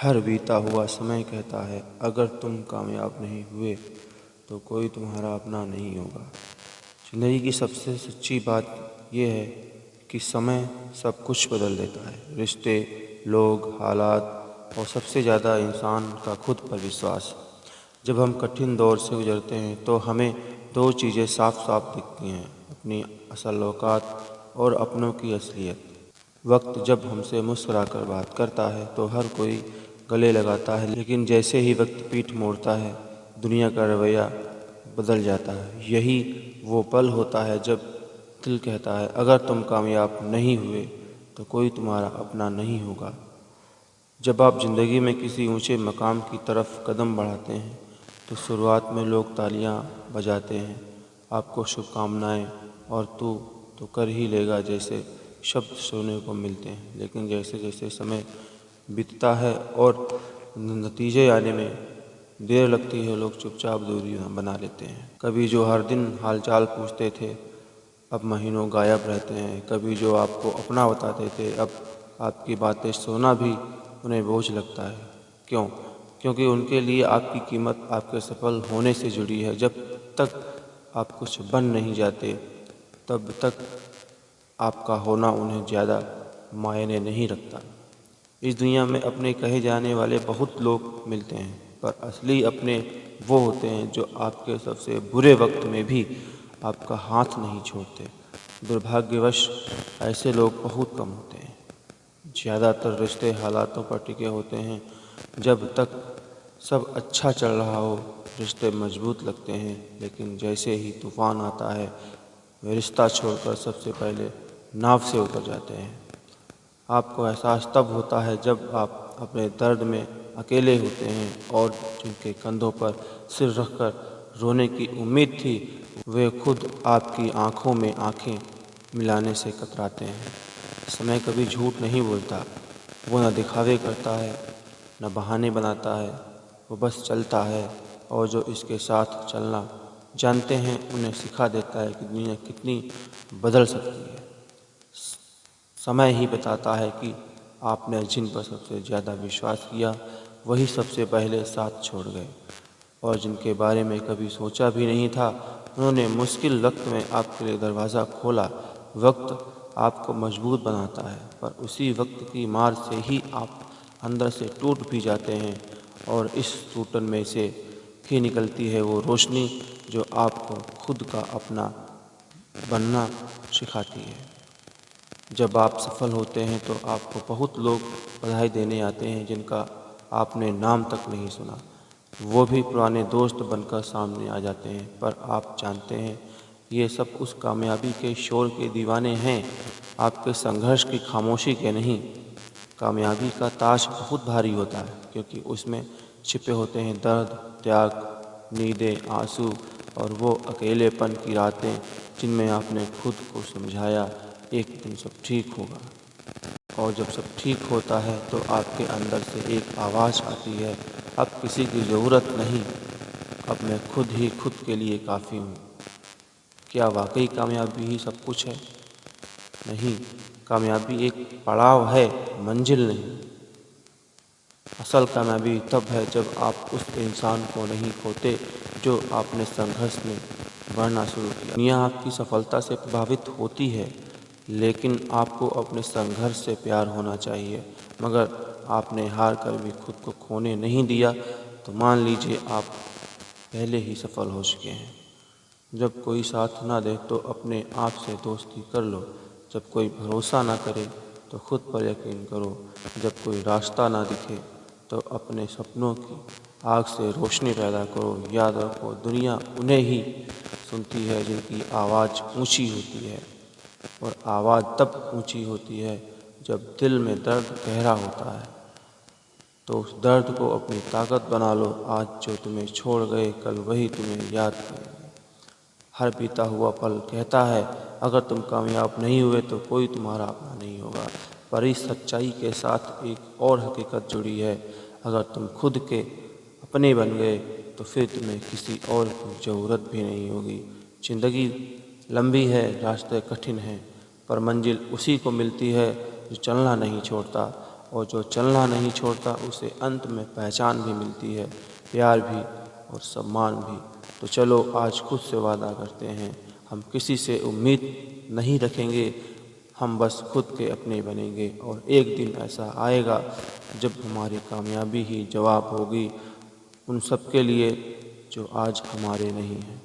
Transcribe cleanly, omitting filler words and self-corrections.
हर बीता हुआ समय कहता है, अगर तुम कामयाब नहीं हुए तो कोई तुम्हारा अपना नहीं होगा। ज़िंदगी की सबसे सच्ची बात यह है कि समय सब कुछ बदल देता है। रिश्ते, लोग, हालात और सबसे ज़्यादा इंसान का खुद पर विश्वास। जब हम कठिन दौर से गुजरते हैं तो हमें दो चीज़ें साफ साफ दिखती हैं, अपनी असल औकात और अपनों की असलियत। वक्त जब हमसे मुस्कुराकर बात करता है तो हर कोई गले लगाता है, लेकिन जैसे ही वक्त पीठ मोड़ता है दुनिया का रवैया बदल जाता है। यही वो पल होता है जब दिल कहता है, अगर तुम कामयाब नहीं हुए तो कोई तुम्हारा अपना नहीं होगा। जब आप ज़िंदगी में किसी ऊंचे मकाम की तरफ कदम बढ़ाते हैं तो शुरुआत में लोग तालियां बजाते हैं, आपको शुभकामनाएं और तू तो कर ही लेगा जैसे शब्द सुनने को मिलते हैं। लेकिन जैसे जैसे समय बीतता है और नतीजे आने में देर लगती है, लोग चुपचाप दूरी बना लेते हैं। कभी जो हर दिन हालचाल पूछते थे अब महीनों गायब रहते हैं। कभी जो आपको अपना बताते थे अब आपकी बातें सुनना भी उन्हें बोझ लगता है। क्यों? क्योंकि उनके लिए आपकी कीमत आपके सफल होने से जुड़ी है। जब तक आप कुछ बन नहीं जाते तब तक आपका होना उन्हें ज़्यादा मायने नहीं रखता। इस दुनिया में अपने कहे जाने वाले बहुत लोग मिलते हैं, पर असली अपने वो होते हैं जो आपके सबसे बुरे वक्त में भी आपका हाथ नहीं छोड़ते। दुर्भाग्यवश ऐसे लोग बहुत कम होते हैं। ज़्यादातर रिश्ते हालातों पर टिके होते हैं। जब तक सब अच्छा चल रहा हो रिश्ते मजबूत लगते हैं, लेकिन जैसे ही तूफान आता है वे रिश्ता छोड़कर सबसे पहले नाव से उतर जाते हैं। आपको एहसास तब होता है जब आप अपने दर्द में अकेले होते हैं और जिनके कंधों पर सिर रखकर रोने की उम्मीद थी वे खुद आपकी आंखों में आंखें मिलाने से कतराते हैं। समय कभी झूठ नहीं बोलता, वो न दिखावे करता है न बहाने बनाता है, वो बस चलता है। और जो इसके साथ चलना जानते हैं उन्हें सिखा देता है कि दुनिया कितनी बदल सकती है। समय ही बताता है कि आपने जिन पर सबसे ज़्यादा विश्वास किया वही सबसे पहले साथ छोड़ गए, और जिनके बारे में कभी सोचा भी नहीं था उन्होंने मुश्किल वक्त में आपके लिए दरवाज़ा खोला। वक्त आपको मजबूत बनाता है, पर उसी वक्त की मार से ही आप अंदर से टूट भी जाते हैं, और इस टूटन में से ही निकलती है वो रोशनी जो आपको खुद का अपना बनना सिखाती है। जब आप सफल होते हैं तो आपको बहुत लोग बधाई देने आते हैं जिनका आपने नाम तक नहीं सुना। वो भी पुराने दोस्त बनकर सामने आ जाते हैं, पर आप जानते हैं ये सब उस कामयाबी के शोर के दीवाने हैं, आपके संघर्ष की खामोशी के नहीं। कामयाबी का ताज बहुत भारी होता है क्योंकि उसमें छिपे होते हैं दर्द, त्याग, नींदें, आंसू और वो अकेलेपन की रातें जिनमें आपने खुद को समझाया एक दिन सब ठीक होगा। और जब सब ठीक होता है तो आपके अंदर से एक आवाज़ आती है, अब किसी की ज़रूरत नहीं, अब मैं खुद ही खुद के लिए काफ़ी हूँ। क्या वाकई कामयाबी ही सब कुछ है? नहीं, कामयाबी एक पड़ाव है, मंजिल नहीं। असल कामयाबी तब है जब आप उस इंसान को नहीं खोते जो आपने संघर्ष में बढ़ना शुरू किया। दुनिया आपकी सफलता से प्रभावित होती है, लेकिन आपको अपने संघर्ष से प्यार होना चाहिए। मगर आपने हार कर भी खुद को खोने नहीं दिया तो मान लीजिए आप पहले ही सफल हो चुके हैं। जब कोई साथ ना दे तो अपने आप से दोस्ती कर लो। जब कोई भरोसा ना करे तो खुद पर यकीन करो। जब कोई रास्ता ना दिखे तो अपने सपनों की आग से रोशनी पैदा करो। याद रखो, दुनिया उन्हें ही सुनती है जिनकी आवाज़ ऊंची होती है, और आवाज़ तब ऊंची होती है जब दिल में दर्द गहरा होता है। तो उस दर्द को अपनी ताकत बना लो। आज जो तुम्हें छोड़ गए कल वही तुम्हें याद करेंगे। हर बीता हुआ पल कहता है, अगर तुम कामयाब नहीं हुए तो कोई तुम्हारा अपना नहीं होगा। पर इस सच्चाई के साथ एक और हकीकत जुड़ी है, अगर तुम खुद के अपने बन गए तो फिर तुम्हें किसी और की ज़रूरत भी नहीं होगी। ज़िंदगी लंबी है, रास्ते कठिन हैं, पर मंजिल उसी को मिलती है जो चलना नहीं छोड़ता और जो चलना नहीं छोड़ता उसे अंत में पहचान भी मिलती है, प्यार भी और सम्मान भी। तो चलो आज खुद से वादा करते हैं, हम किसी से उम्मीद नहीं रखेंगे, हम बस खुद के अपने बनेंगे। और एक दिन ऐसा आएगा जब हमारी कामयाबी ही जवाब होगी उन सब के लिए जो आज हमारे नहीं हैं।